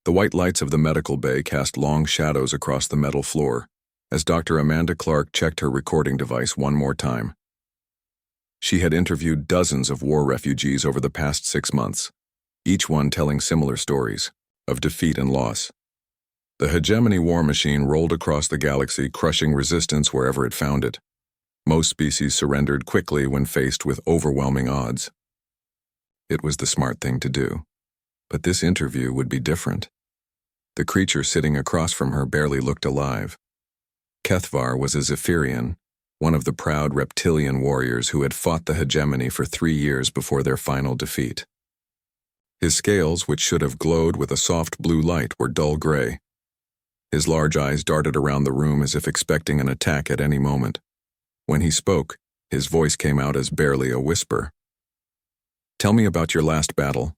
The white lights of the medical bay cast long shadows across the metal floor as Dr. Amanda Clark checked her recording device one more time. She had interviewed dozens of war refugees over the past 6 months, each one telling similar stories of defeat and loss. The Hegemony war machine rolled across the galaxy, crushing resistance wherever it found it. Most species surrendered quickly when faced with overwhelming odds. It was the smart thing to do. But this interview would be different. The creature sitting across from her barely looked alive. Kethvar was a Zetherian, one of the proud reptilian warriors who had fought the Hegemony for 3 years before their final defeat. His scales, which should have glowed with a soft blue light, were dull gray. His large eyes darted around the room as if expecting an attack at any moment. When he spoke, his voice came out as barely a whisper. "Tell me about your last battle,"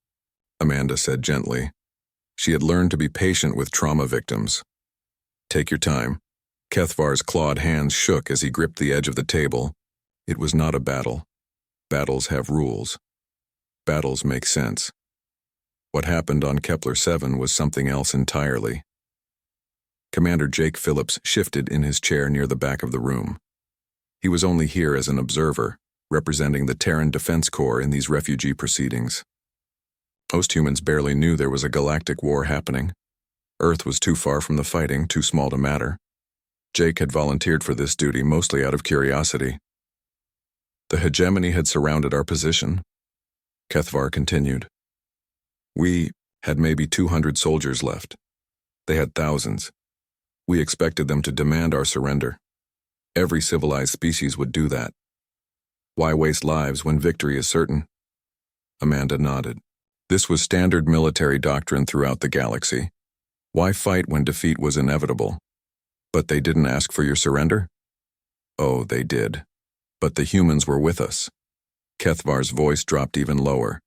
Amanda said gently. She had learned to be patient with trauma victims. "Take your time." Kethvar's clawed hands shook as he gripped the edge of the table. It was not a battle. Battles have rules. Battles make sense. What happened on Kepler 7 was something else entirely. Commander Jake Phillips shifted in his chair near the back of the room. He was only here as an observer, representing the Terran Defense Corps in these refugee proceedings. Most humans barely knew there was a galactic war happening. Earth was too far from the fighting, too small to matter. Jake had volunteered for this duty mostly out of curiosity. The Hegemony had surrounded our position. Kethvar continued. We had maybe 200 soldiers left. They had thousands. We expected them to demand our surrender. Every civilized species would do that. Why waste lives when victory is certain? Amanda nodded. This was standard military doctrine throughout the galaxy. Why fight when defeat was inevitable? But they didn't ask for your surrender? Oh, they did. But the humans were with us. Kethvar's voice dropped even lower.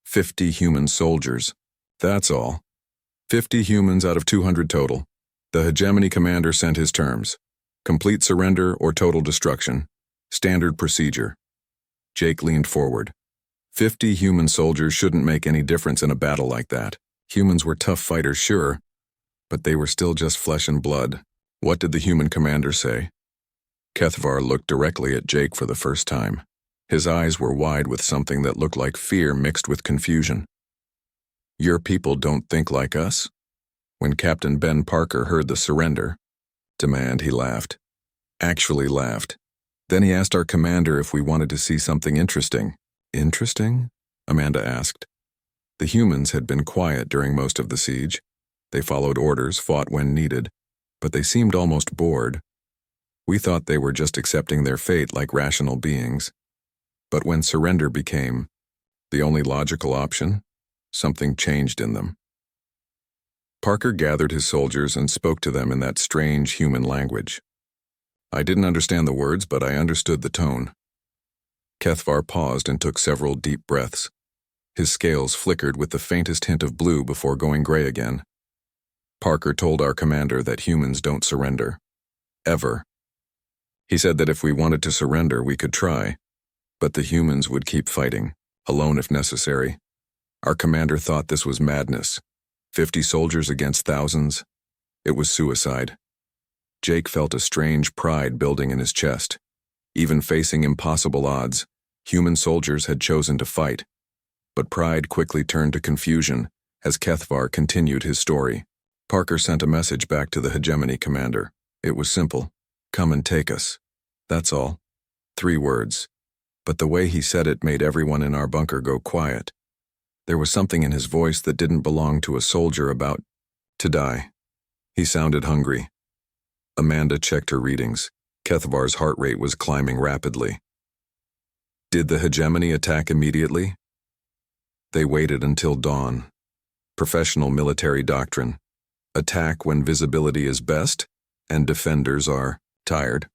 50 human soldiers. That's all. 50 humans out of 200 total. The Hegemony commander sent his terms. Complete surrender or total destruction. Standard procedure. Jake leaned forward. 50 human soldiers shouldn't make any difference in a battle like that. Humans were tough fighters, sure, but they were still just flesh and blood. What did the human commander say? Kethvar looked directly at Jake for the first time. His eyes were wide with something that looked like fear mixed with confusion. Your people don't think like us? When Captain Ben Parker heard the surrender demand, he laughed. Actually laughed. Then he asked our commander if we wanted to see something interesting. Interesting? Amanda asked. The humans had been quiet during most of the siege. They followed orders, fought when needed, but they seemed almost bored. We thought they were just accepting their fate like rational beings. But when surrender became the only logical option, something changed in them. Parker gathered his soldiers and spoke to them in that strange human language. I didn't understand the words, but I understood the tone. Kethvar paused and took several deep breaths. His scales flickered with the faintest hint of blue before going gray again. Parker told our commander that humans don't surrender. Ever. He said that if we wanted to surrender, we could try, but the humans would keep fighting, alone if necessary. Our commander thought this was madness. 50 soldiers against thousands. It was suicide. Jake felt a strange pride building in his chest. Even facing impossible odds, human soldiers had chosen to fight. But pride quickly turned to confusion as Kethvar continued his story. Parker sent a message back to the Hegemony commander. It was simple. Come and take us. That's all. 3 words. But the way he said it made everyone in our bunker go quiet. There was something in his voice that didn't belong to a soldier about to die. He sounded hungry. Amanda checked her readings. Kethvar's heart rate was climbing rapidly. Did the Hegemony attack immediately? They waited until dawn. Professional military doctrine. Attack when visibility is best, and defenders are tired.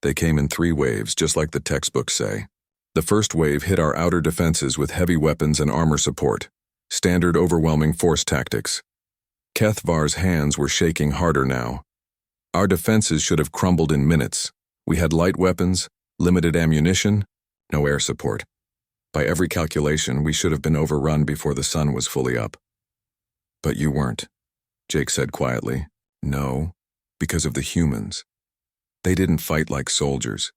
They came in 3 waves, just like the textbooks say. The first wave hit our outer defenses with heavy weapons and armor support. Standard overwhelming force tactics. Kethvar's hands were shaking harder now. Our defenses should have crumbled in minutes. We had light weapons, limited ammunition, no air support. By every calculation, we should have been overrun before the sun was fully up. But you weren't. Jake said quietly. No, because of the humans. They didn't fight like soldiers.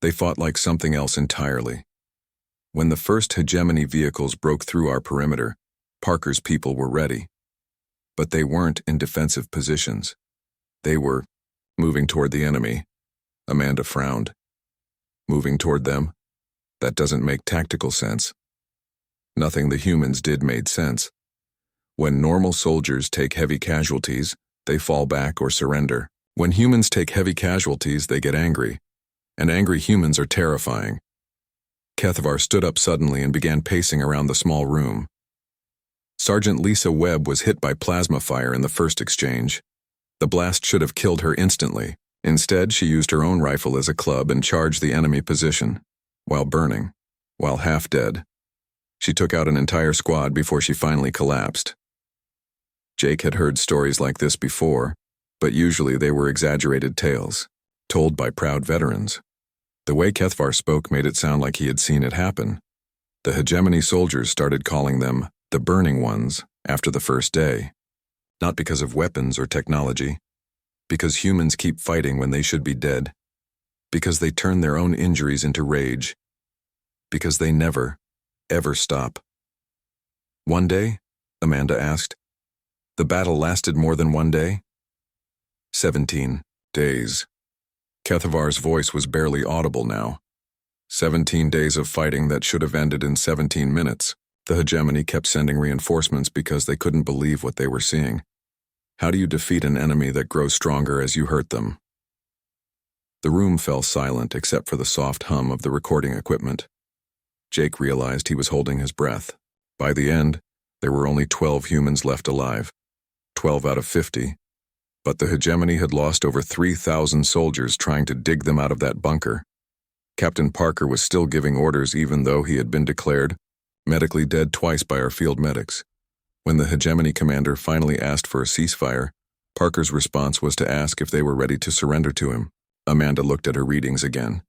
They fought like something else entirely. When the first Hegemony vehicles broke through our perimeter, Parker's people were ready. But they weren't in defensive positions. They were moving toward the enemy. Amanda frowned. Moving toward them? That doesn't make tactical sense. Nothing the humans did made sense. When normal soldiers take heavy casualties, they fall back or surrender. When humans take heavy casualties, they get angry. And angry humans are terrifying. Kethavar stood up suddenly and began pacing around the small room. Sergeant Lisa Webb was hit by plasma fire in the first exchange. The blast should have killed her instantly. Instead, she used her own rifle as a club and charged the enemy position. While burning, while half dead, she took out an entire squad before she finally collapsed. Jake had heard stories like this before, but usually they were exaggerated tales, told by proud veterans. The way Kethavar spoke made it sound like he had seen it happen. The Hegemony soldiers started calling them the Burning Ones after the first day. Not because of weapons or technology, because humans keep fighting when they should be dead, because they turn their own injuries into rage, because they never, ever stop. One day? Amanda asked. The battle lasted more than one day? 17 days. Kethavar's voice was barely audible now. 17 days of fighting that should have ended in 17 minutes. The Hegemony kept sending reinforcements because they couldn't believe what they were seeing. How do you defeat an enemy that grows stronger as you hurt them? The room fell silent except for the soft hum of the recording equipment. Jake realized he was holding his breath. By the end, there were only 12 humans left alive. 12 out of 50. But the Hegemony had lost over 3,000 soldiers trying to dig them out of that bunker. Captain Parker was still giving orders even though he had been declared medically dead twice by our field medics. When the Hegemony commander finally asked for a ceasefire, Parker's response was to ask if they were ready to surrender to him. Amanda looked at her readings again.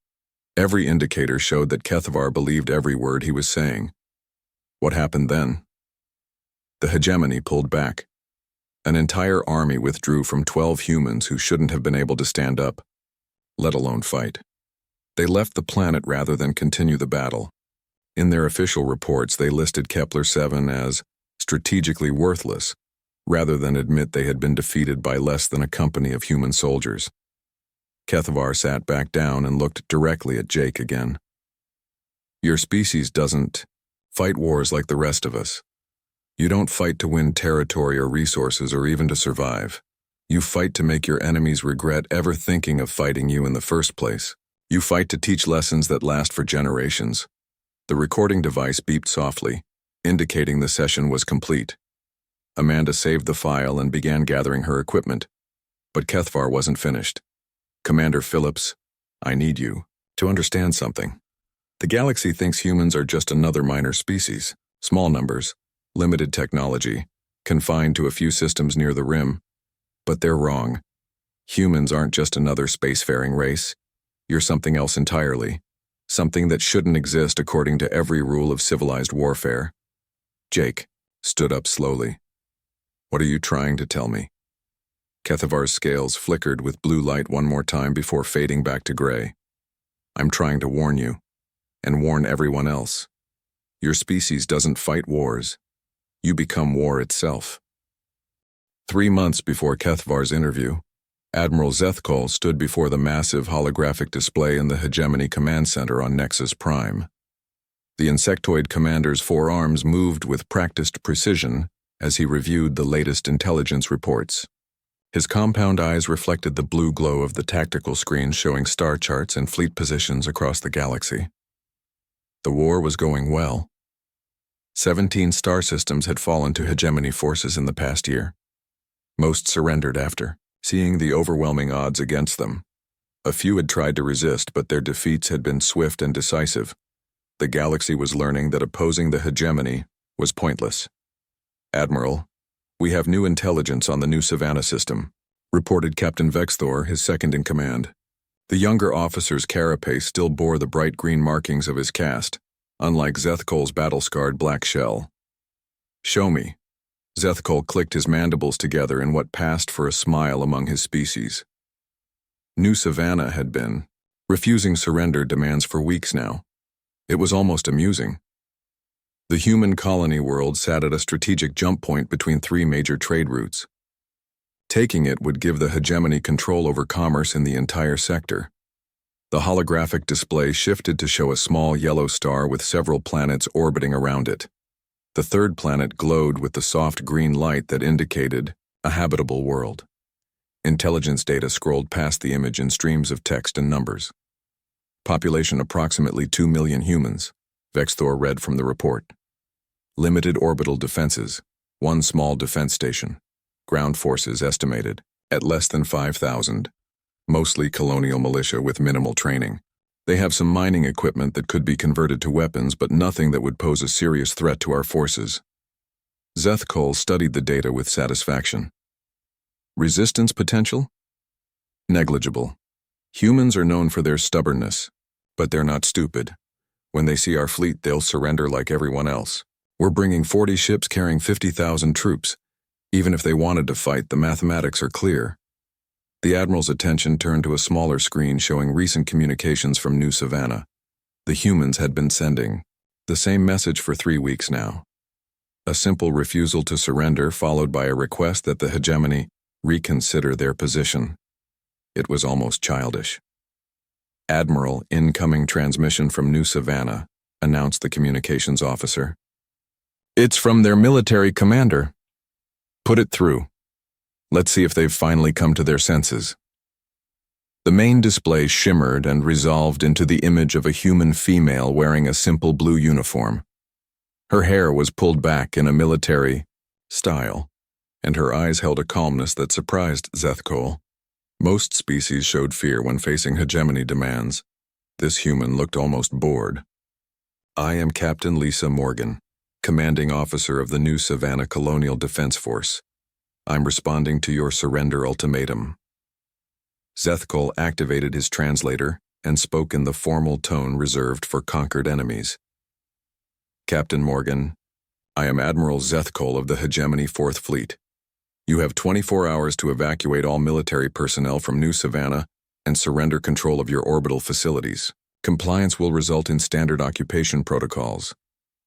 Every indicator showed that Kethavar believed every word he was saying. What happened then? The Hegemony pulled back. An entire army withdrew from 12 humans who shouldn't have been able to stand up, let alone fight. They left the planet rather than continue the battle. In their official reports, they listed Kepler-7 as strategically worthless, rather than admit they had been defeated by less than a company of human soldiers. Kethavar sat back down and looked directly at Jake again. Your species doesn't fight wars like the rest of us. You don't fight to win territory or resources or even to survive. You fight to make your enemies regret ever thinking of fighting you in the first place. You fight to teach lessons that last for generations. The recording device beeped softly, indicating the session was complete. Amanda saved the file and began gathering her equipment. But Kethavar wasn't finished. Commander Phillips, I need you to understand something. The galaxy thinks humans are just another minor species, small numbers, limited technology, confined to a few systems near the rim. But they're wrong. Humans aren't just another spacefaring race. You're something else entirely. Something that shouldn't exist according to every rule of civilized warfare. Jake stood up slowly. What are you trying to tell me? Kethavar's scales flickered with blue light one more time before fading back to gray. I'm trying to warn you, and warn everyone else. Your species doesn't fight wars. You become war itself. 3 months before Kethavar's interview, Admiral Zethkol stood before the massive holographic display in the Hegemony Command Center on Nexus Prime. The insectoid commander's forearms moved with practiced precision as he reviewed the latest intelligence reports. His compound eyes reflected the blue glow of the tactical screen showing star charts and fleet positions across the galaxy. The war was going well. 17 star systems had fallen to Hegemony forces in the past year. Most surrendered after, seeing the overwhelming odds against them. A few had tried to resist, but their defeats had been swift and decisive. The galaxy was learning that opposing the Hegemony was pointless. Admiral, we have new intelligence on the new Savannah system, reported Captain Vexthor, his second-in-command. The younger officer's carapace still bore the bright green markings of his caste, unlike Zethkol's battle-scarred black shell. Show me, Zethkul clicked his mandibles together in what passed for a smile among his species. New Savannah had been refusing surrender demands for weeks now. It was almost amusing. The human colony world sat at a strategic jump point between three major trade routes. Taking it would give the Hegemony control over commerce in the entire sector. The holographic display shifted to show a small yellow star with several planets orbiting around it. The third planet glowed with the soft green light that indicated a habitable world. Intelligence data scrolled past the image in streams of text and numbers. Population approximately 2 million humans, Vexthor read from the report. Limited orbital defenses, one small defense station. Ground forces estimated at less than 5,000. Mostly colonial militia with minimal training. They have some mining equipment that could be converted to weapons, but nothing that would pose a serious threat to our forces. Zethkul studied the data with satisfaction. Resistance potential? Negligible. Humans are known for their stubbornness, but they're not stupid. When they see our fleet, they'll surrender like everyone else. We're bringing 40 ships carrying 50,000 troops. Even if they wanted to fight, the mathematics are clear. The Admiral's attention turned to a smaller screen showing recent communications from New Savannah. The humans had been sending the same message for 3 weeks now. A simple refusal to surrender followed by a request that the Hegemony reconsider their position. It was almost childish. Admiral, incoming transmission from New Savannah, announced the communications officer. It's from their military commander. Put it through. Let's see if they've finally come to their senses. The main display shimmered and resolved into the image of a human female wearing a simple blue uniform. Her hair was pulled back in a military style, and her eyes held a calmness that surprised Zethkul. Most species showed fear when facing hegemony demands. This human looked almost bored. I am Captain Lisa Morgan, commanding officer of the New Savannah Colonial Defense Force. I'm responding to your surrender ultimatum. Zethkul activated his translator and spoke in the formal tone reserved for conquered enemies. Captain Morgan, I am Admiral Zethkul of the Hegemony 4th Fleet. You have 24 hours to evacuate all military personnel from New Savannah and surrender control of your orbital facilities. Compliance will result in standard occupation protocols.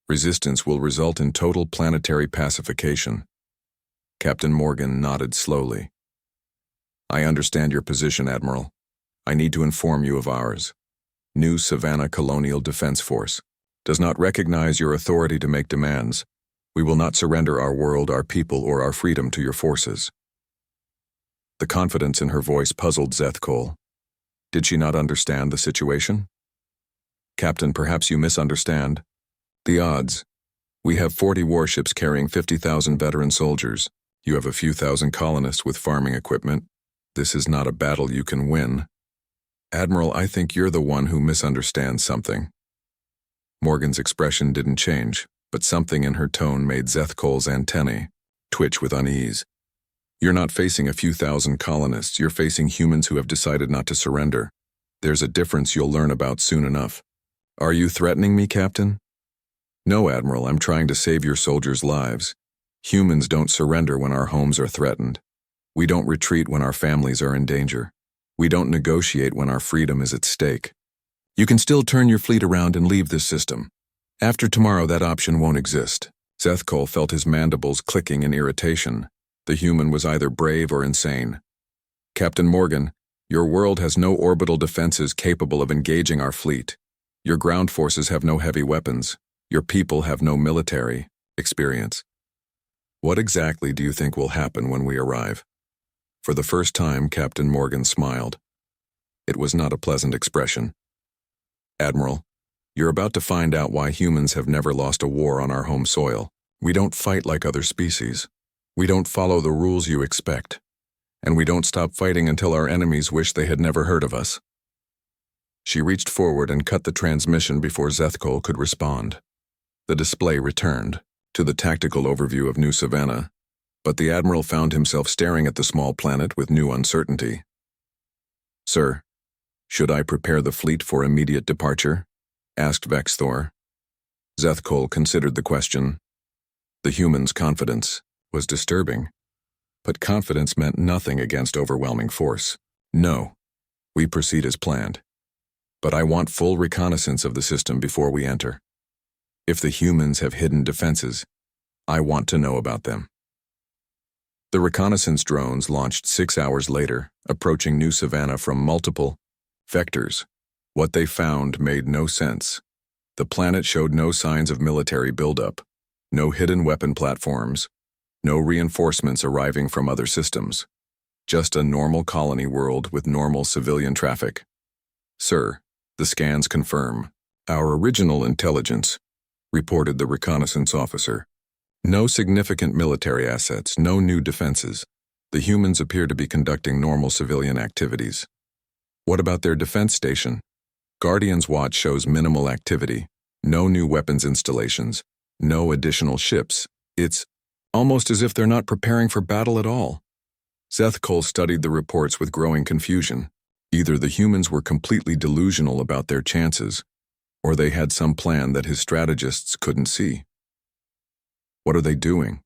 Resistance will result in total planetary pacification. Captain Morgan nodded slowly. I understand your position, Admiral. I need to inform you of ours. New Savannah Colonial Defense Force does not recognize your authority to make demands. We will not surrender our world, our people, or our freedom to your forces. The confidence in her voice puzzled Zethkul. Did she not understand the situation? Captain, perhaps you misunderstand. The odds. We have 40 warships carrying 50,000 veteran soldiers. You have a few thousand colonists with farming equipment. This is not a battle you can win. Admiral, I think you're the one who misunderstands something. Morgan's expression didn't change, but something in her tone made Zethkul's antennae twitch with unease. You're not facing a few thousand colonists, you're facing humans who have decided not to surrender. There's a difference you'll learn about soon enough. Are you threatening me, Captain? No, Admiral, I'm trying to save your soldiers' lives. Humans don't surrender when our homes are threatened. We don't retreat when our families are in danger. We don't negotiate when our freedom is at stake. You can still turn your fleet around and leave this system. After tomorrow, that option won't exist. Zethkul felt his mandibles clicking in irritation. The human was either brave or insane. Captain Morgan, your world has no orbital defenses capable of engaging our fleet. Your ground forces have no heavy weapons. Your people have no military experience. What exactly do you think will happen when we arrive? For the first time, Captain Morgan smiled. It was not a pleasant expression. Admiral, you're about to find out why humans have never lost a war on our home soil. We don't fight like other species. We don't follow the rules you expect. And we don't stop fighting until our enemies wish they had never heard of us. She reached forward and cut the transmission before Zethkul could respond. The display returned to the tactical overview of New Savannah, but the Admiral found himself staring at the small planet with new uncertainty. Sir, should I prepare the fleet for immediate departure? Asked Vexthor. Zethkul considered the question. The human's confidence was disturbing, but confidence meant nothing against overwhelming force. No, we proceed as planned. But I want full reconnaissance of the system before we enter. If the humans have hidden defenses, I want to know about them. The reconnaissance drones launched 6 hours later, approaching New Savannah from multiple vectors. What they found made no sense. The planet showed no signs of military buildup, no hidden weapon platforms, no reinforcements arriving from other systems. Just a normal colony world with normal civilian traffic. Sir, the scans confirm our original intelligence, reported the reconnaissance officer. No significant military assets, no new defenses. The humans appear to be conducting normal civilian activities. What about their defense station? Guardian's watch shows minimal activity, no new weapons installations, no additional ships. It's almost as if they're not preparing for battle at all. Zetherian studied the reports with growing confusion. Either the humans were completely delusional about their chances, or they had some plan that his strategists couldn't see. What are they doing?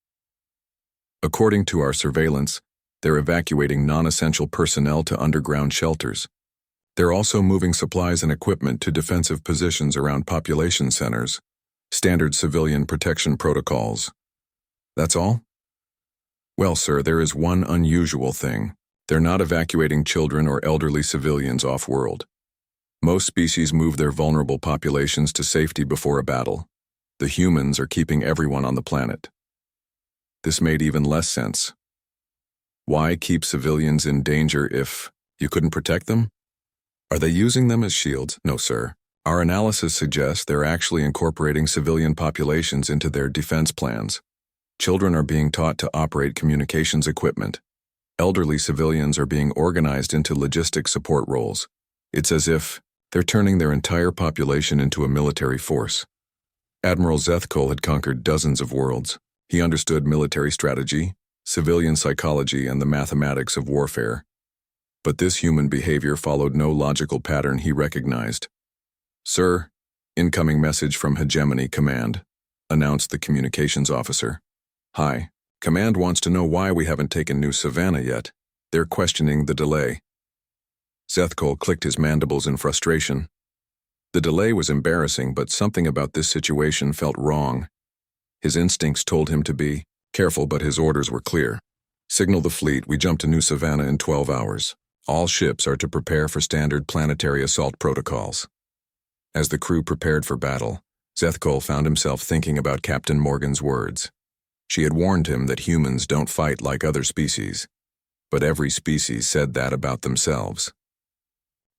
According to our surveillance, they're evacuating non-essential personnel to underground shelters. They're also moving supplies and equipment to defensive positions around population centers, standard civilian protection protocols. That's all? Well, sir, there is one unusual thing. They're not evacuating children or elderly civilians off-world. Most species move their vulnerable populations to safety before a battle. The humans are keeping everyone on the planet. This made even less sense. Why keep civilians in danger if you couldn't protect them? Are they using them as shields? No, sir. Our analysis suggests they're actually incorporating civilian populations into their defense plans. Children are being taught to operate communications equipment. Elderly civilians are being organized into logistic support roles. It's as if they're turning their entire population into a military force. Admiral Zetherian had conquered dozens of worlds. He understood military strategy, civilian psychology, and the mathematics of warfare. But this human behavior followed no logical pattern he recognized. Sir, incoming message from Hegemony Command, announced the communications officer. Hi, Command wants to know why we haven't taken New Savannah yet. They're questioning the delay. Zetherian clicked his mandibles in frustration. The delay was embarrassing, but something about this situation felt wrong. His instincts told him to be careful, but his orders were clear. Signal the fleet, we jump to New Savannah in 12 hours. All ships are to prepare for standard planetary assault protocols. As the crew prepared for battle, Zetherian found himself thinking about Captain Morgan's words. She had warned him that humans don't fight like other species, but every species said that about themselves.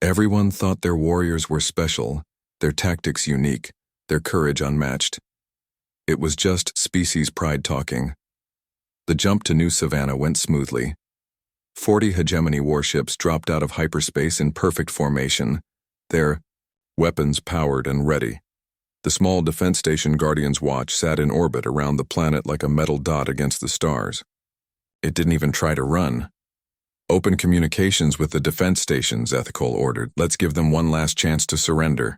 Everyone thought their warriors were special, their tactics unique, their courage unmatched. It was just species pride talking. The jump to New Savannah went smoothly. 40 Hegemony warships dropped out of hyperspace in perfect formation, their weapons powered and ready. The small defense station Guardian's Watch sat in orbit around the planet like a metal dot against the stars. It didn't even try to run. Open communications with the defense station, Zetherian ordered. Let's give them one last chance to surrender.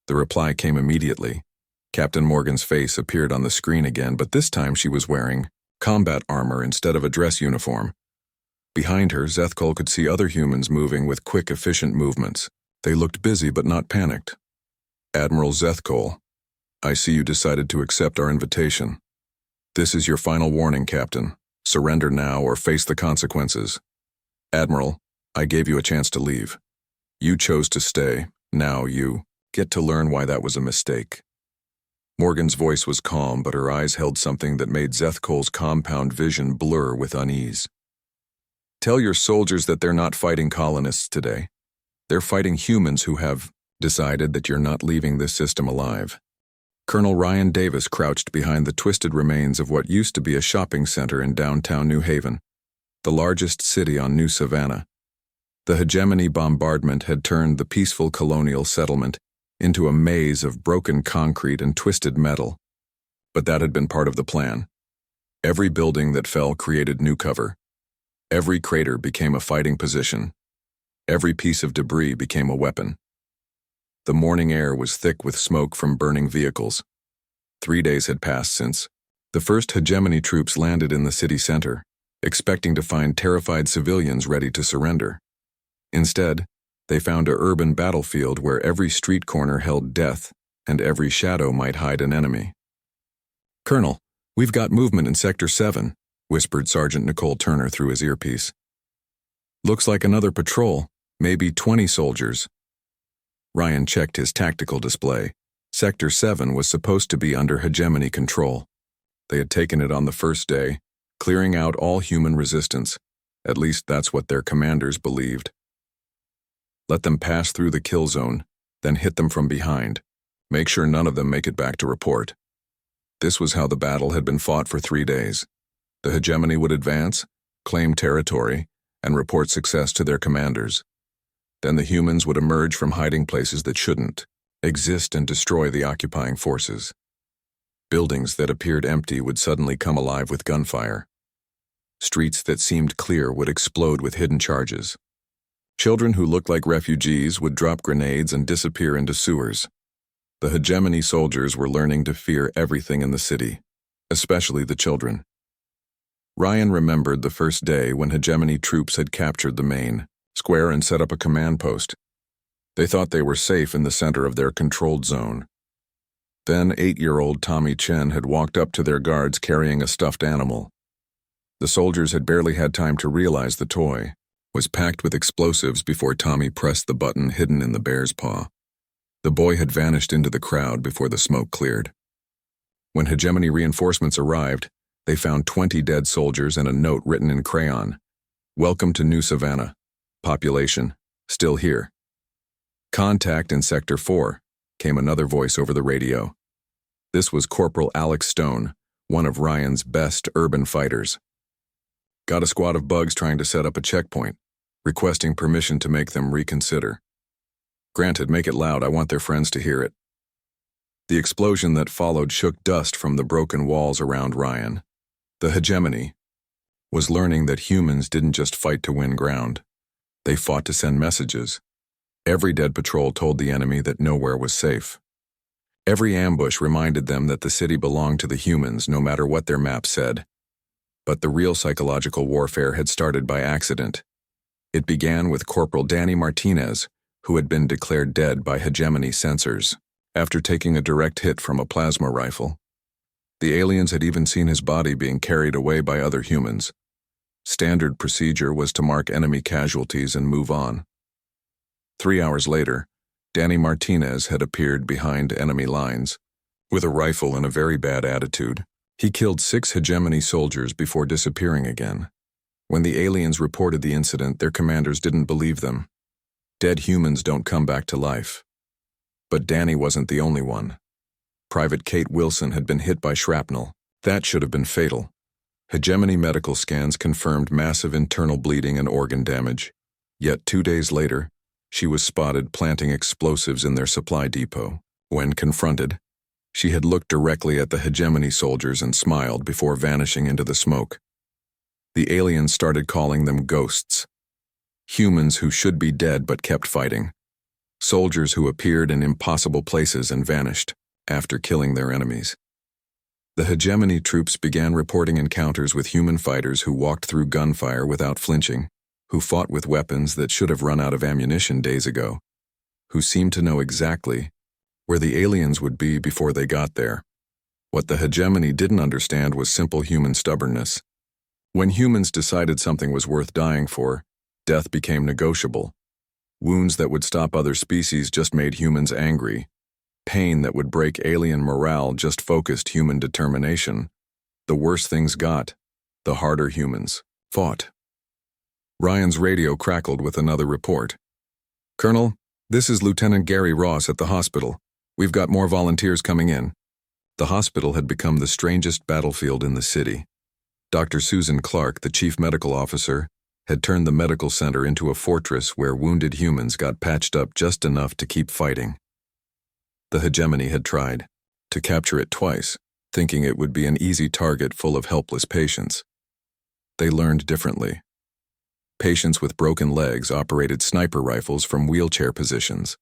The reply came immediately. Captain Morgan's face appeared on the screen again, but this time she was wearing combat armor instead of a dress uniform. Behind her, Zetherian could see other humans moving with quick, efficient movements. They looked busy but not panicked. Admiral Zetherian, I see you decided to accept our invitation. This is your final warning, Captain. Surrender now or face the consequences. Admiral, I gave you a chance to leave. You chose to stay. Now you get to learn why that was a mistake. Morgan's voice was calm, but her eyes held something that made Zetherian's compound vision blur with unease. Tell your soldiers that they're not fighting colonists today. They're fighting humans who have decided that you're not leaving this system alive. Colonel Ryan Davis crouched behind the twisted remains of what used to be a shopping center in downtown New Haven, the largest city on New Savannah. The Hegemony bombardment had turned the peaceful colonial settlement into a maze of broken concrete and twisted metal. But that had been part of the plan. Every building that fell created new cover. Every crater became a fighting position. Every piece of debris became a weapon. The morning air was thick with smoke from burning vehicles. 3 days had passed since The first Hegemony troops landed in the city center, expecting to find terrified civilians ready to surrender. Instead, they found an urban battlefield where every street corner held death and every shadow might hide an enemy. "Colonel, we've got movement in Sector 7, whispered Sergeant Nicole Turner through his earpiece. "Looks like another patrol, maybe 20 soldiers." Ryan checked his tactical display. Sector 7 was supposed to be under Hegemony control. They had taken it on the first day, clearing out all human resistance. At least that's what their commanders believed. "Let them pass through the kill zone, then hit them from behind. Make sure none of them make it back to report." This was how the battle had been fought for 3 days. The Hegemony would advance, claim territory, and report success to their commanders. Then the humans would emerge from hiding places that shouldn't exist and destroy the occupying forces. Buildings that appeared empty would suddenly come alive with gunfire. Streets that seemed clear would explode with hidden charges. Children who looked like refugees would drop grenades and disappear into sewers. The Hegemony soldiers were learning to fear everything in the city, especially the children. Ryan remembered the first day when Hegemony troops had captured the main square and set up a command post. They thought they were safe in the center of their controlled zone. Then 8-year-old Tommy Chen had walked up to their guards carrying a stuffed animal. The soldiers had barely had time to realize the toy was packed with explosives before Tommy pressed the button hidden in the bear's paw. The boy had vanished into the crowd before the smoke cleared. When Hegemony reinforcements arrived, they found 20 dead soldiers and a note written in crayon. "Welcome to New Savannah. Population, still here." "Contact in Sector 4, came another voice over the radio. This was Corporal Alex Stone, one of Ryan's best urban fighters. "Got a squad of bugs trying to set up a checkpoint, requesting permission to make them reconsider." "Granted, make it loud, I want their friends to hear it." The explosion that followed shook dust from the broken walls around Ryan. The Hegemony was learning that humans didn't just fight to win ground. They fought to send messages. Every dead patrol told the enemy that nowhere was safe. Every ambush reminded them that the city belonged to the humans, no matter what their map said. But the real psychological warfare had started by accident. It began with Corporal Danny Martinez, who had been declared dead by Hegemony sensors after taking a direct hit from a plasma rifle. The aliens had even seen his body being carried away by other humans. Standard procedure was to mark enemy casualties and move on. 3 hours later, Danny Martinez had appeared behind enemy lines. With a rifle and a very bad attitude, he killed 6 Hegemony soldiers before disappearing again. When the aliens reported the incident, their commanders didn't believe them. Dead humans don't come back to life. But Danny wasn't the only one. Private Kate Wilson had been hit by shrapnel. That should have been fatal. Hegemony medical scans confirmed massive internal bleeding and organ damage. Yet 2 days later, she was spotted planting explosives in their supply depot. When confronted, she had looked directly at the Hegemony soldiers and smiled before vanishing into the smoke. The aliens started calling them ghosts. Humans who should be dead but kept fighting. Soldiers who appeared in impossible places and vanished after killing their enemies. The Hegemony troops began reporting encounters with human fighters who walked through gunfire without flinching, who fought with weapons that should have run out of ammunition days ago, who seemed to know exactly where the aliens would be before they got there. What the Hegemony didn't understand was simple human stubbornness. When humans decided something was worth dying for, death became negotiable. Wounds that would stop other species just made humans angry. Pain that would break alien morale just focused human determination. The worse things got, the harder humans fought. Ryan's radio crackled with another report. "Colonel, this is Lieutenant Gary Ross at the hospital. We've got more volunteers coming in." The hospital had become the strangest battlefield in the city. Dr. Susan Clark, the chief medical officer, had turned the medical center into a fortress where wounded humans got patched up just enough to keep fighting. The Hegemony had tried to capture it twice, thinking it would be an easy target full of helpless patients. They learned differently. Patients with broken legs operated sniper rifles from wheelchair positions.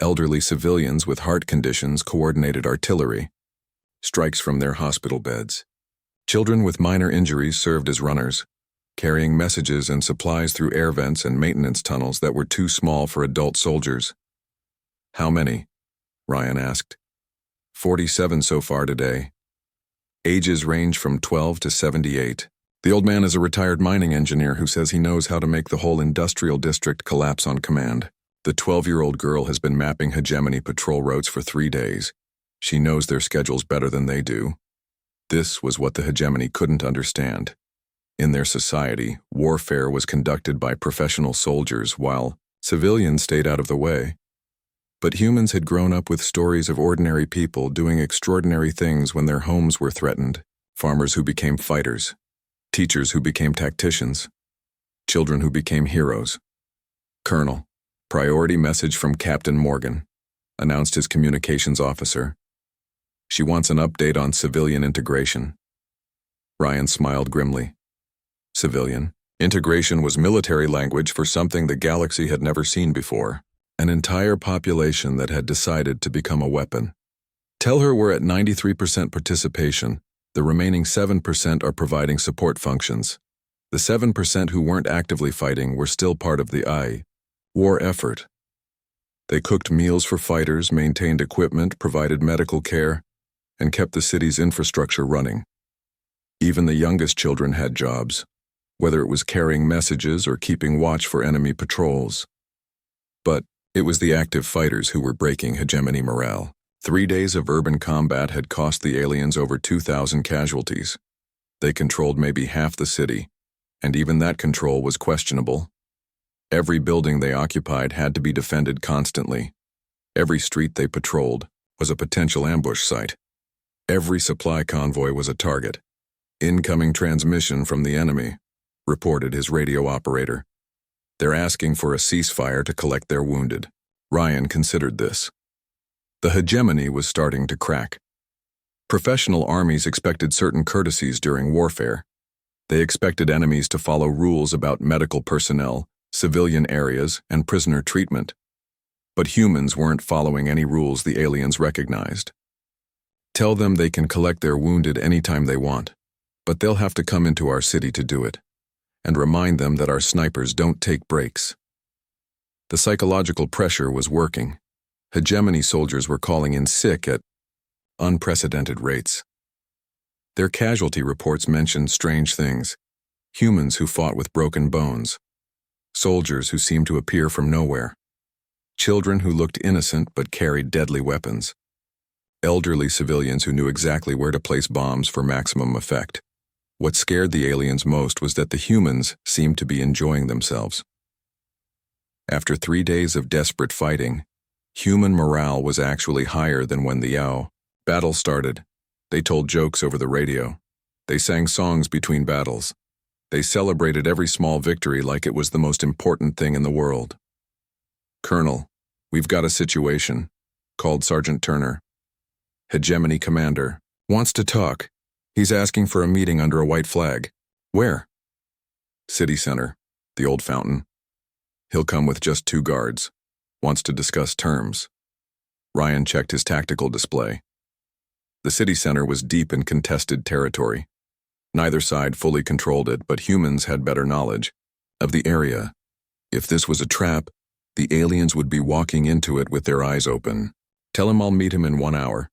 Elderly civilians with heart conditions coordinated artillery. strikes from their hospital beds. Children with minor injuries served as runners, carrying messages and supplies through air vents and maintenance tunnels that were too small for adult soldiers. "How many?" Ryan asked. 47 so far today. Ages range from 12 to 78. The old man is a retired mining engineer who says he knows how to make the whole industrial district collapse on command. The 12-year-old girl has been mapping Hegemony patrol routes for 3 days. She knows their schedules better than they do. This was what the Hegemony couldn't understand. In their society, warfare was conducted by professional soldiers while civilians stayed out of the way. But humans had grown up with stories of ordinary people doing extraordinary things when their homes were threatened. Farmers who became fighters, teachers who became tacticians, children who became heroes. "Colonel, priority message from Captain Morgan," announced his communications officer. "She wants an update on civilian integration." Ryan smiled grimly. Civilian integration was military language for something the galaxy had never seen before. An entire population that had decided to become a weapon. "Tell her we're at 93% participation. The remaining 7% are providing support functions. The 7% who weren't actively fighting were still part of the war effort. They cooked meals for fighters, maintained equipment, provided medical care, and kept the city's infrastructure running. Even the youngest children had jobs, whether it was carrying messages or keeping watch for enemy patrols. But it was the active fighters who were breaking Hegemony morale. 3 days of urban combat had cost the aliens over 2,000 casualties. They controlled maybe half the city, and even that control was questionable. Every building they occupied had to be defended constantly. Every street they patrolled was a potential ambush site. Every supply convoy was a target. "Incoming transmission from the enemy," reported his radio operator. "They're asking for a ceasefire to collect their wounded." Ryan considered this. The Hegemony was starting to crack. Professional armies expected certain courtesies during warfare. They expected enemies to follow rules about medical personnel, civilian areas, and prisoner treatment. But humans weren't following any rules the aliens recognized. "Tell them they can collect their wounded anytime they want, but they'll have to come into our city to do it. And remind them that our snipers don't take breaks." The psychological pressure was working. Hegemony soldiers were calling in sick at unprecedented rates. Their casualty reports mentioned strange things. Humans who fought with broken bones. Soldiers who seemed to appear from nowhere. Children who looked innocent but carried deadly weapons. Elderly civilians who knew exactly where to place bombs for maximum effect. What scared the aliens most was that the humans seemed to be enjoying themselves. After 3 days of desperate fighting, human morale was actually higher than when the battle started. They told jokes over the radio. They sang songs between battles. They celebrated every small victory like it was the most important thing in the world. "Colonel, we've got a situation," called Sergeant Turner. "Hegemony commander wants to talk. He's asking for a meeting under a white flag." "Where?" "City Center, the old fountain. He'll come with just 2 guards. Wants to discuss terms." Ryan checked his tactical display. The city center was deep in contested territory. Neither side fully controlled it, but humans had better knowledge of the area. If this was a trap, the aliens would be walking into it with their eyes open. "Tell him I'll meet him in 1 hour.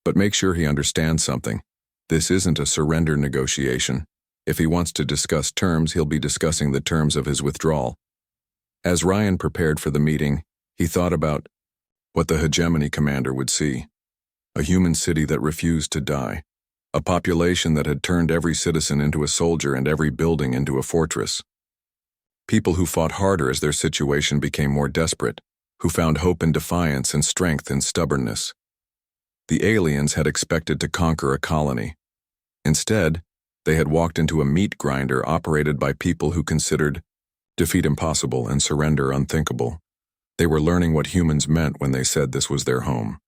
But make sure he understands something. This isn't a surrender negotiation. If he wants to discuss terms, he'll be discussing the terms of his withdrawal." As Ryan prepared for the meeting, he thought about what the Hegemony commander would see. A human city that refused to die. A population that had turned every citizen into a soldier and every building into a fortress. People who fought harder as their situation became more desperate, who found hope in defiance and strength in stubbornness. The aliens had expected to conquer a colony. Instead, they had walked into a meat grinder operated by people who considered defeat impossible and surrender unthinkable. They were learning what humans meant when they said this was their home.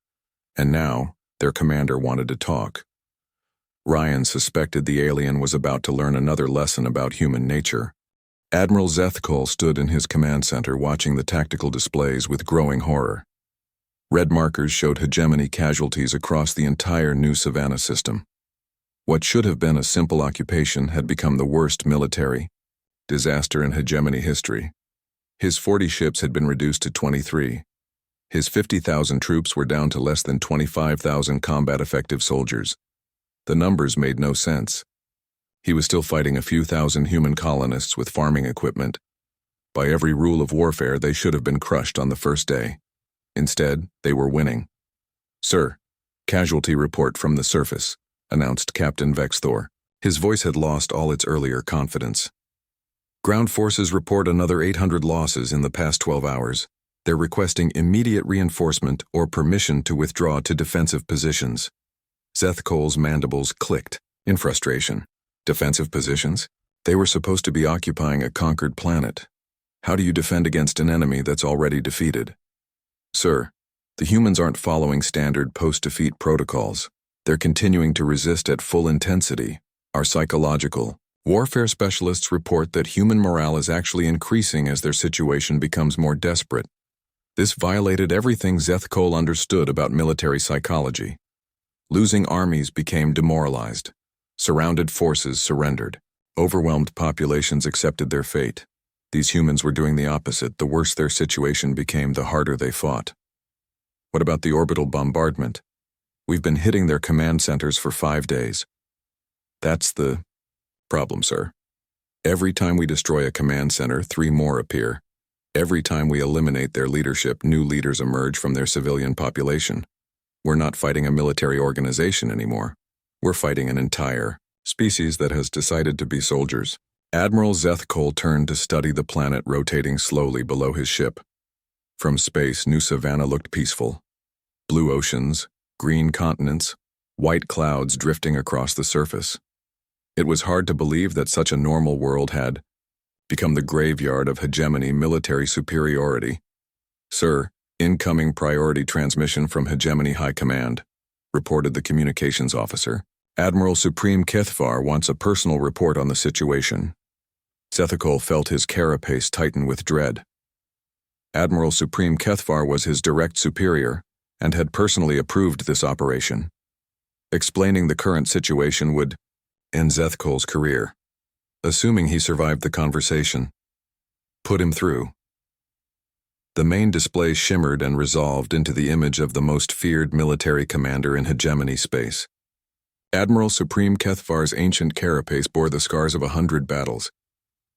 And now, their commander wanted to talk. Ryan suspected the alien was about to learn another lesson about human nature. Admiral Zetherian stood in his command center watching the tactical displays with growing horror. Red markers showed hegemony casualties across the entire new Savannah system. What should have been a simple occupation had become the worst military disaster in hegemony history. His 40 ships had been reduced to 23. His 50,000 troops were down to less than 25,000 combat-effective soldiers. The numbers made no sense. He was still fighting a few thousand human colonists with farming equipment. By every rule of warfare, they should have been crushed on the first day. Instead, they were winning. "Sir, casualty report from the surface," announced Captain Vexthor. His voice had lost all its earlier confidence. "Ground forces report another 800 losses in the past 12 hours. They're requesting immediate reinforcement or permission to withdraw to defensive positions." Zethkol's mandibles clicked in frustration. Defensive positions? They were supposed to be occupying a conquered planet. How do you defend against an enemy that's already defeated? "Sir, the humans aren't following standard post-defeat protocols. They're continuing to resist at full intensity. Our psychological warfare specialists report that human morale is actually increasing as their situation becomes more desperate." This violated everything Zethkol understood about military psychology. Losing armies became demoralized. Surrounded forces surrendered. Overwhelmed populations accepted their fate. These humans were doing the opposite. The worse their situation became, the harder they fought. "What about the orbital bombardment? We've been hitting their command centers for 5 days." "That's the problem, sir. Every time we destroy a command center, 3 more appear. Every time we eliminate their leadership, new leaders emerge from their civilian population. We're not fighting a military organization anymore. We're fighting an entire species that has decided to be soldiers." Admiral Zethkol turned to study the planet rotating slowly below his ship. From space, New Savannah looked peaceful. Blue oceans, green continents, white clouds drifting across the surface. It was hard to believe that such a normal world had become the graveyard of hegemony military superiority. "Sir, incoming priority transmission from Hegemony High Command," reported the communications officer. "Admiral Supreme Kethvar wants a personal report on the situation." Zethkol felt his carapace tighten with dread. Admiral Supreme Kethvar was his direct superior and had personally approved this operation. Explaining the current situation would end Zethkol's career. Assuming he survived the conversation, "Put him through." The main display shimmered and resolved into the image of the most feared military commander in hegemony space. Admiral Supreme Kethvar's ancient carapace bore the scars of 100 battles.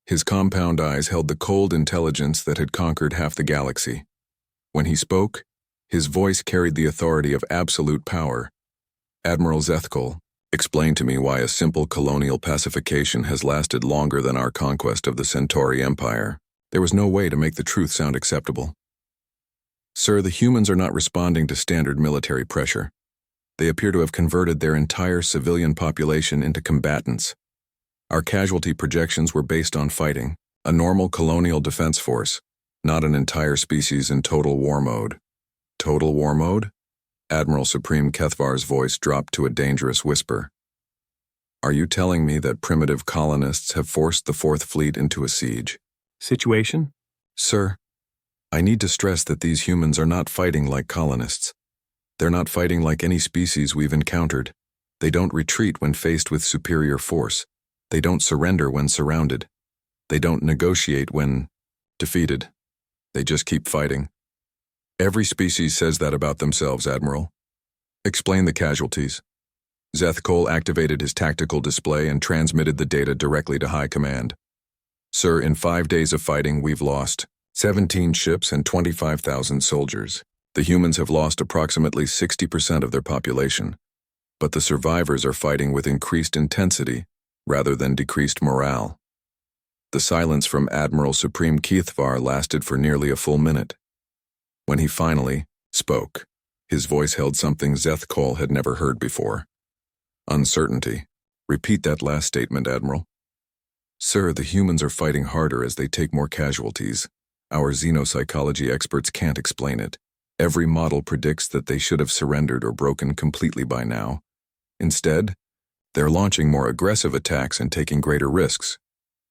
His compound eyes held the cold intelligence that had conquered half the galaxy. When he spoke, his voice carried the authority of absolute power. "Admiral Zethkol, explain to me why a simple colonial pacification has lasted longer than our conquest of the Centauri Empire." There was no way to make the truth sound acceptable. "Sir, the humans are not responding to standard military pressure. They appear to have converted their entire civilian population into combatants. Our casualty projections were based on fighting, a normal colonial defense force, not an entire species in total war mode." "Total war mode?" Admiral Supreme Kethvar's voice dropped to a dangerous whisper. "Are you telling me that primitive colonists have forced the Fourth Fleet into a siege situation?" "Sir, I need to stress that these humans are not fighting like colonists. They're not fighting like any species we've encountered. They don't retreat when faced with superior force. They don't surrender when surrounded. They don't negotiate when defeated. They just keep fighting." "Every species says that about themselves, Admiral. Explain the casualties." Zethkol activated his tactical display and transmitted the data directly to High Command. "Sir, in 5 days of fighting, we've lost 17 ships and 25,000 soldiers. The humans have lost approximately 60% of their population, but the survivors are fighting with increased intensity rather than decreased morale." The silence from Admiral Supreme Kethvar lasted for nearly a full minute. When he finally spoke, his voice held something Zethkol had never heard before. "Uncertainty. Repeat that last statement, Admiral." "Sir, the humans are fighting harder as they take more casualties. Our xenopsychology experts can't explain it. Every model predicts that they should have surrendered or broken completely by now. Instead, they're launching more aggressive attacks and taking greater risks.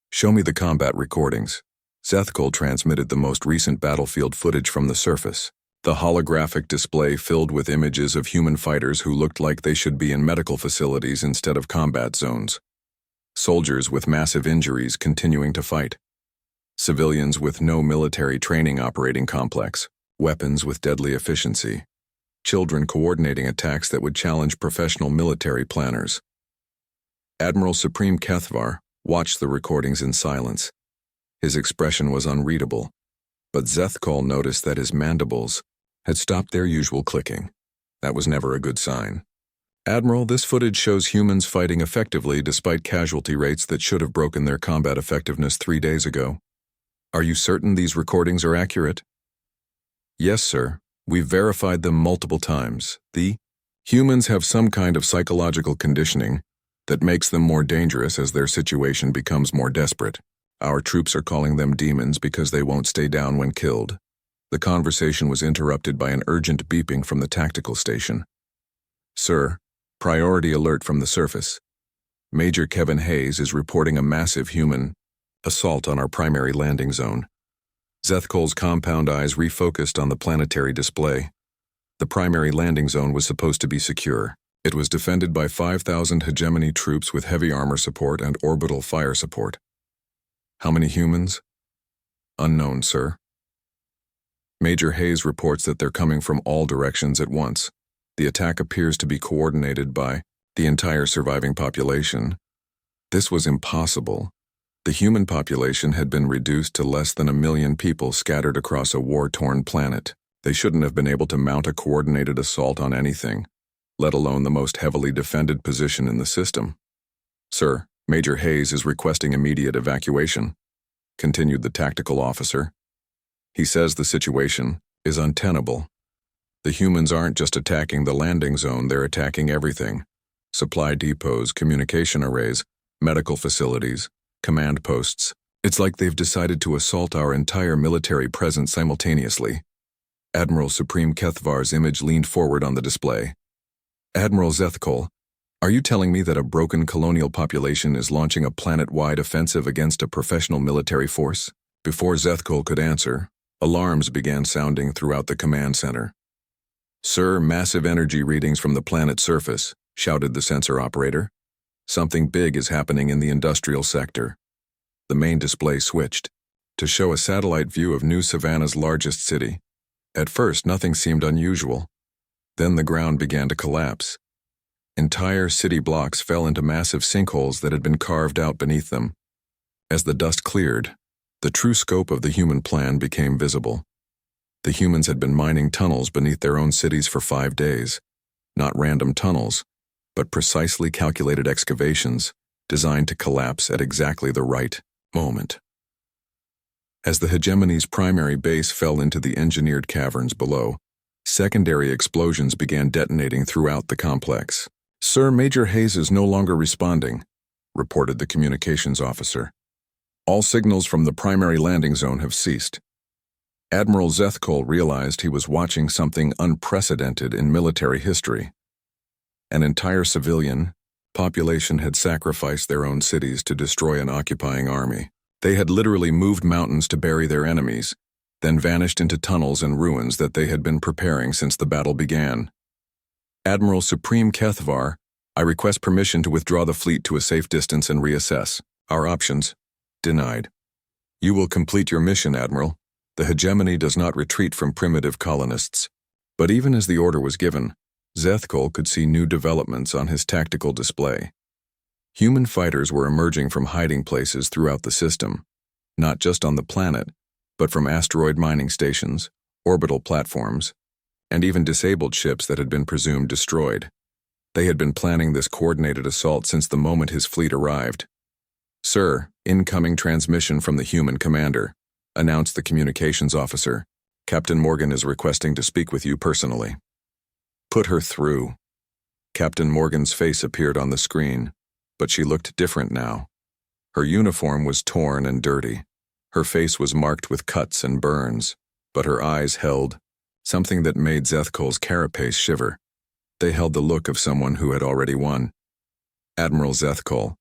Show me the combat recordings." Zethkol transmitted the most recent battlefield footage from the surface. The holographic display filled with images of human fighters who looked like they should be in medical facilities instead of combat zones. Soldiers with massive injuries continuing to fight. Civilians with no military training operating complex. Weapons with deadly efficiency. Children coordinating attacks that would challenge professional military planners. Admiral Supreme Kethvar watched the recordings in silence. His expression was unreadable, but Zethkol noticed that his mandibles had stopped their usual clicking. That was never a good sign. Admiral, this footage shows humans fighting effectively despite casualty rates that should have broken their combat effectiveness 3 days ago. Are you certain these recordings are accurate? Yes, sir. We've verified them multiple times. The humans have some kind of psychological conditioning that makes them more dangerous as their situation becomes more desperate. Our troops are calling them demons because they won't stay down when killed. The conversation was interrupted by an urgent beeping from the tactical station. Sir, priority alert from the surface. Major Kevin Hayes is reporting a massive human assault on our primary landing zone. Zethkol's compound eyes refocused on the planetary display. The primary landing zone was supposed to be secure. It was defended by 5,000 Hegemony troops with heavy armor support and orbital fire support. How many humans? Unknown, sir. Major Hayes reports that they're coming from all directions at once. The attack appears to be coordinated by the entire surviving population. This was impossible. The human population had been reduced to less than 1 million people scattered across a war-torn planet. They shouldn't have been able to mount a coordinated assault on anything, let alone the most heavily defended position in the system. Sir, Major Hayes is requesting immediate evacuation, continued the tactical officer. He says the situation is untenable. The humans aren't just attacking the landing zone, they're attacking everything. Supply depots, communication arrays, medical facilities, command posts. It's like they've decided to assault our entire military presence simultaneously. Admiral Supreme Kethvar's image leaned forward on the display. Admiral Zethkol, are you telling me that a broken colonial population is launching a planet-wide offensive against a professional military force? Before Zethkol could answer, alarms began sounding throughout the command center. Sir, massive energy readings from the planet's surface, shouted the sensor operator. Something big is happening in the industrial sector. The main display switched to show a satellite view of New Savannah's largest city. At first, nothing seemed unusual. Then the ground began to collapse. Entire city blocks fell into massive sinkholes that had been carved out beneath them. As the dust cleared, the true scope of the human plan became visible. The humans had been mining tunnels beneath their own cities for 5 days. Not random tunnels, but precisely calculated excavations designed to collapse at exactly the right moment. As the Hegemony's primary base fell into the engineered caverns below, secondary explosions began detonating throughout the complex. Sir, Major Hayes is no longer responding, reported the communications officer. All signals from the primary landing zone have ceased. Admiral Zethkol realized he was watching something unprecedented in military history. An entire civilian population had sacrificed their own cities to destroy an occupying army. They had literally moved mountains to bury their enemies, then vanished into tunnels and ruins that they had been preparing since the battle began. Admiral Supreme Kethvar, I request permission to withdraw the fleet to a safe distance and reassess. Our options. Denied. You will complete your mission, Admiral. The Hegemony does not retreat from primitive colonists. But even as the order was given, Zethkol could see new developments on his tactical display. Human fighters were emerging from hiding places throughout the system, not just on the planet, but from asteroid mining stations, orbital platforms, and even disabled ships that had been presumed destroyed. They had been planning this coordinated assault since the moment his fleet arrived. Sir, incoming transmission from the human commander, announced the communications officer. Captain Morgan is requesting to speak with you personally. Put her through. Captain Morgan's face appeared on the screen, but she looked different now. Her uniform was torn and dirty. Her face was marked with cuts and burns, but her eyes held something that made Zethkol's carapace shiver. They held the look of someone who had already won. Admiral Zethkol,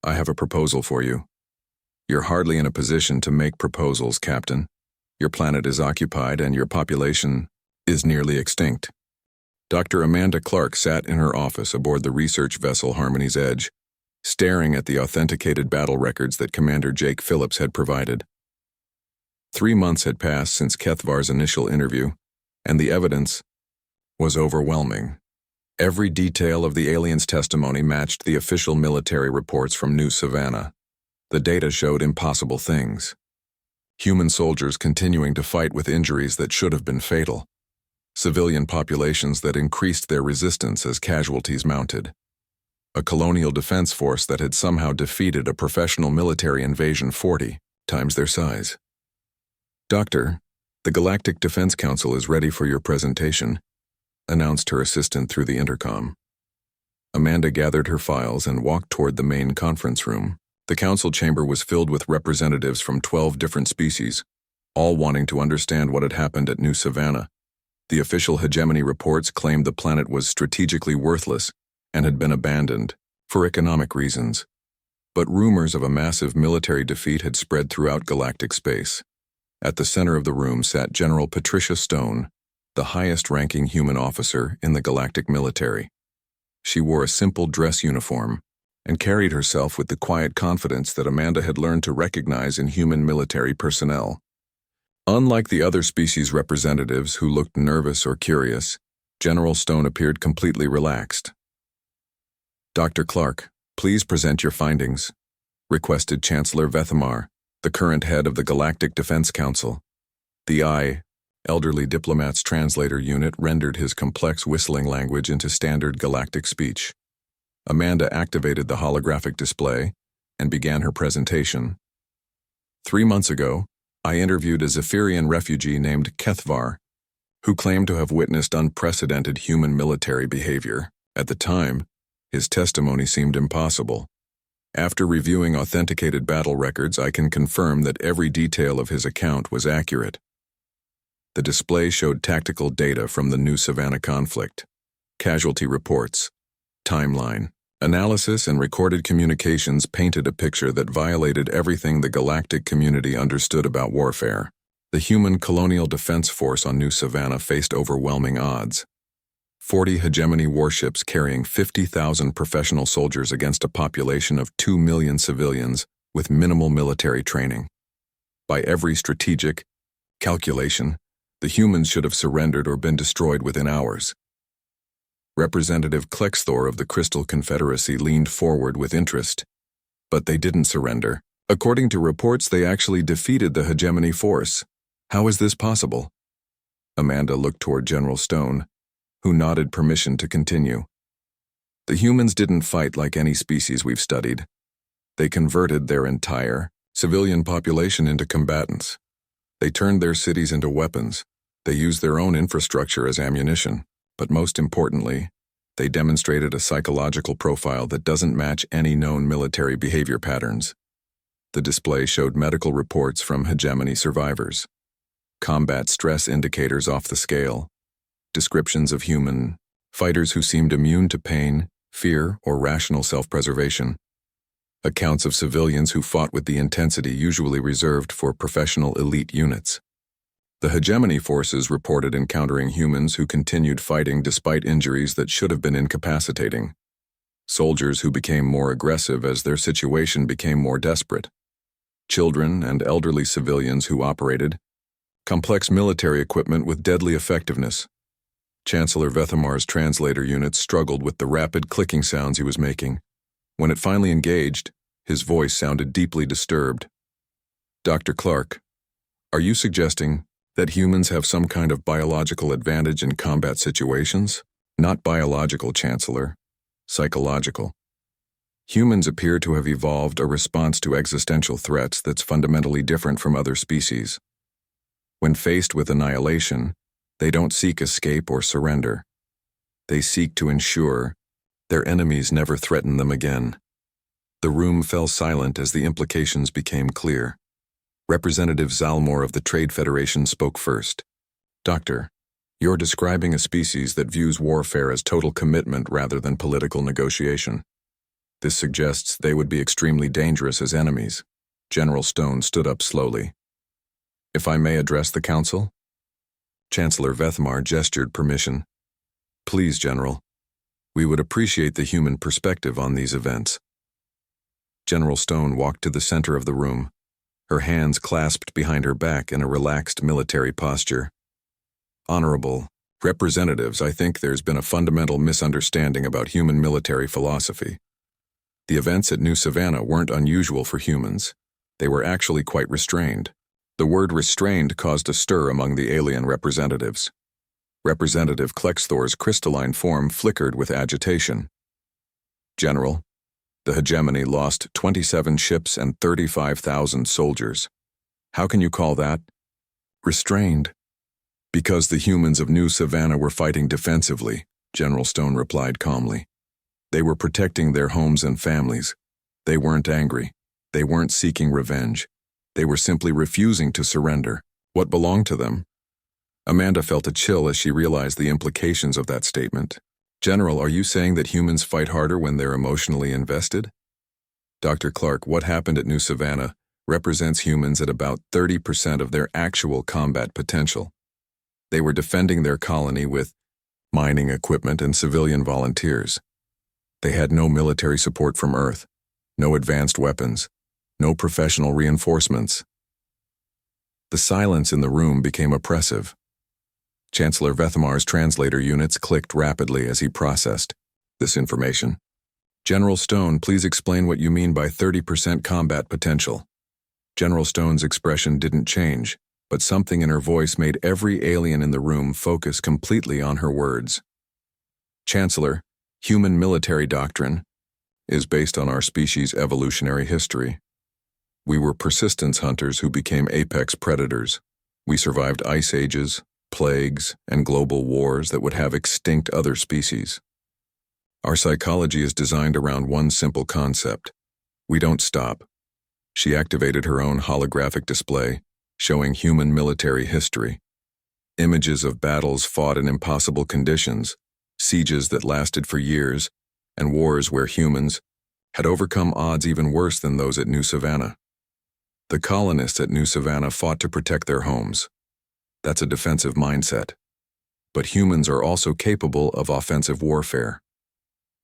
I have a proposal for you. You're hardly in a position to make proposals, Captain. Your planet is occupied and your population is nearly extinct. Dr. Amanda Clark sat in her office aboard the research vessel Harmony's Edge, staring at the authenticated battle records that Commander Jake Phillips had provided. 3 months had passed since Kethvar's initial interview, and the evidence was overwhelming. Every detail of the alien's testimony matched the official military reports from New Savannah. The data showed impossible things. Human soldiers continuing to fight with injuries that should have been fatal. Civilian populations that increased their resistance as casualties mounted. A colonial defense force that had somehow defeated a professional military invasion 40 times their size. "Doctor, the Galactic Defense Council is ready for your presentation," announced her assistant through the intercom. Amanda gathered her files and walked toward the main conference room. The council chamber was filled with representatives from 12 different species, all wanting to understand what had happened at New Savannah. The official Hegemony reports claimed the planet was strategically worthless and had been abandoned for economic reasons. But rumors of a massive military defeat had spread throughout galactic space. At the center of the room sat General Patricia Stone, the highest-ranking human officer in the galactic military. She wore a simple dress uniform and carried herself with the quiet confidence that Amanda had learned to recognize in human military personnel. Unlike the other species representatives who looked nervous or curious, General Stone appeared completely relaxed. "Dr. Clark, please present your findings," requested Chancellor Vethamar, the current head of the Galactic Defense Council. The elderly diplomat's translator unit rendered his complex whistling language into standard galactic speech. Amanda activated the holographic display and began her presentation. 3 months ago, I interviewed a Zetherian refugee named Kethvar, who claimed to have witnessed unprecedented human military behavior. At the time, his testimony seemed impossible. After reviewing authenticated battle records, I can confirm that every detail of his account was accurate. The display showed tactical data from the New Savannah conflict, casualty reports, timeline, analysis, and recorded communications painted a picture that violated everything the galactic community understood about warfare. The human colonial defense force on New Savannah faced overwhelming odds. 40 Hegemony warships carrying 50,000 professional soldiers against a population of 2 million civilians with minimal military training. By every strategic calculation, the humans should have surrendered or been destroyed within hours. Representative Klexthor of the Crystal Confederacy leaned forward with interest. But they didn't surrender. According to reports, they actually defeated the Hegemony force. How is this possible? Amanda looked toward General Stone, who nodded permission to continue. The humans didn't fight like any species we've studied. They converted their entire civilian population into combatants. They turned their cities into weapons. They used their own infrastructure as ammunition. But most importantly, they demonstrated a psychological profile that doesn't match any known military behavior patterns. The display showed medical reports from Hegemony survivors, combat stress indicators off the scale, descriptions of human fighters who seemed immune to pain, fear, or rational self-preservation, accounts of civilians who fought with the intensity usually reserved for professional elite units. The Hegemony forces reported encountering humans who continued fighting despite injuries that should have been incapacitating. Soldiers who became more aggressive as their situation became more desperate. Children and elderly civilians who operated complex military equipment with deadly effectiveness. Chancellor Vethamar's translator unit struggled with the rapid clicking sounds he was making. When it finally engaged, his voice sounded deeply disturbed. "Dr. Clark, are you suggesting that humans have some kind of biological advantage in combat situations?" "Not biological, Chancellor. Psychological. Humans appear to have evolved a response to existential threats that's fundamentally different from other species. When faced with annihilation, they don't seek escape or surrender. They seek to ensure their enemies never threaten them again." The room fell silent as the implications became clear. Representative Zalmor of the Trade Federation spoke first. "Doctor, you're describing a species that views warfare as total commitment rather than political negotiation. This suggests they would be extremely dangerous as enemies." General Stone stood up slowly. "If I may address the council?" Chancellor Vethmar gestured permission. Please, General. We would appreciate the human perspective on these events. General Stone walked to the center of the room, her hands clasped behind her back in a relaxed military posture. Honorable representatives, I think there's been a fundamental misunderstanding about human military philosophy. The events at New Savannah weren't unusual for humans. They were actually quite restrained. The word restrained caused a stir among the alien representatives. Representative Klexthor's crystalline form flickered with agitation. General, the Hegemony lost 27 ships and 35,000 soldiers. How can you call that restrained? Because the humans of New Savannah were fighting defensively, General Stone replied calmly. They were protecting their homes and families. They weren't angry. They weren't seeking revenge. They were simply refusing to surrender what belonged to them. Amanda felt a chill as she realized the implications of that statement. General, are you saying that humans fight harder when they're emotionally invested? Dr. Clark, what happened at New Savannah represents humans at about 30% of their actual combat potential. They were defending their colony with mining equipment and civilian volunteers. They had no military support from Earth, no advanced weapons, no professional reinforcements. The silence in the room became oppressive. Chancellor Vethmar's translator units clicked rapidly as he processed this information. General Stone, please explain what you mean by 30% combat potential. General Stone's expression didn't change, but something in her voice made every alien in the room focus completely on her words. Chancellor, human military doctrine is based on our species' evolutionary history. We were persistence hunters who became apex predators. We survived ice ages, plagues, and global wars that would have extinct other species. Our psychology is designed around one simple concept. We don't stop. She activated her own holographic display, showing human military history. Images of battles fought in impossible conditions, sieges that lasted for years, and wars where humans had overcome odds even worse than those at New Savannah. The colonists at New Savannah fought to protect their homes. That's a defensive mindset. But humans are also capable of offensive warfare.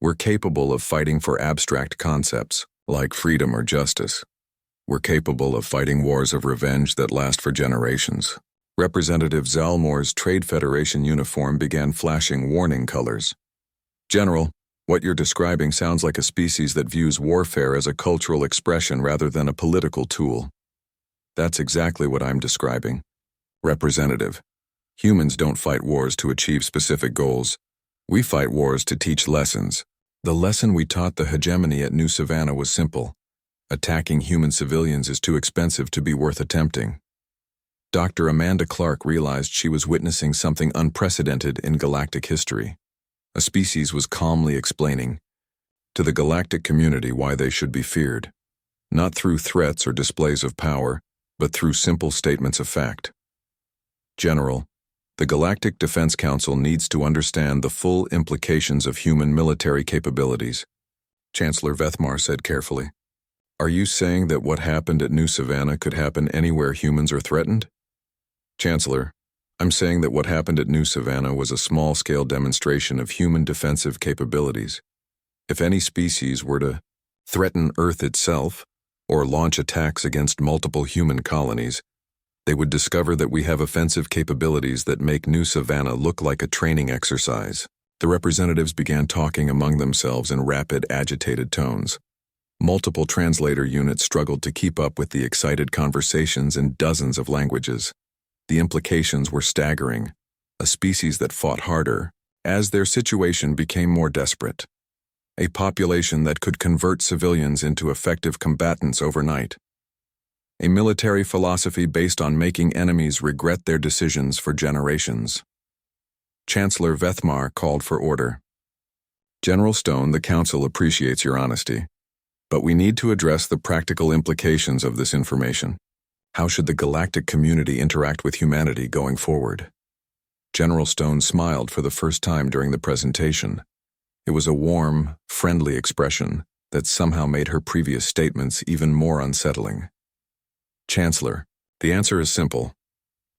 We're capable of fighting for abstract concepts, like freedom or justice. We're capable of fighting wars of revenge that last for generations. Representative Zalmore's Trade Federation uniform began flashing warning colors. General, what you're describing sounds like a species that views warfare as a cultural expression rather than a political tool. That's exactly what I'm describing. Representative, humans don't fight wars to achieve specific goals. We fight wars to teach lessons. The lesson we taught the Hegemony at New Savannah was simple. Attacking human civilians is too expensive to be worth attempting. Dr. Amanda Clark realized she was witnessing something unprecedented in galactic history. A species was calmly explaining to the galactic community why they should be feared, not through threats or displays of power, but through simple statements of fact. General, the Galactic Defense Council needs to understand the full implications of human military capabilities, Chancellor Vethmar said carefully. Are you saying that what happened at New Savannah could happen anywhere humans are threatened? Chancellor, I'm saying that what happened at New Savannah was a small-scale demonstration of human defensive capabilities. If any species were to threaten Earth itself or launch attacks against multiple human colonies, they would discover that we have offensive capabilities that make New Savannah look like a training exercise. The representatives began talking among themselves in rapid, agitated tones. Multiple translator units struggled to keep up with the excited conversations in dozens of languages. The implications were staggering. A species that fought harder as their situation became more desperate. A population that could convert civilians into effective combatants overnight. A military philosophy based on making enemies regret their decisions for generations. Chancellor Vethmar called for order. General Stone, the Council appreciates your honesty, but we need to address the practical implications of this information. How should the galactic community interact with humanity going forward? General Stone smiled for the first time during the presentation. It was a warm, friendly expression that somehow made her previous statements even more unsettling. Chancellor, the answer is simple.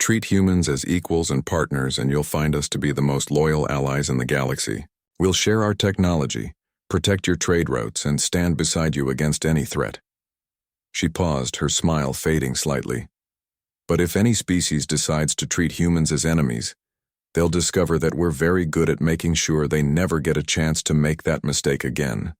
Treat humans as equals and partners, and you'll find us to be the most loyal allies in the galaxy. We'll share our technology, protect your trade routes, and stand beside you against any threat." She paused, her smile fading slightly. "But if any species decides to treat humans as enemies, they'll discover that we're very good at making sure they never get a chance to make that mistake again."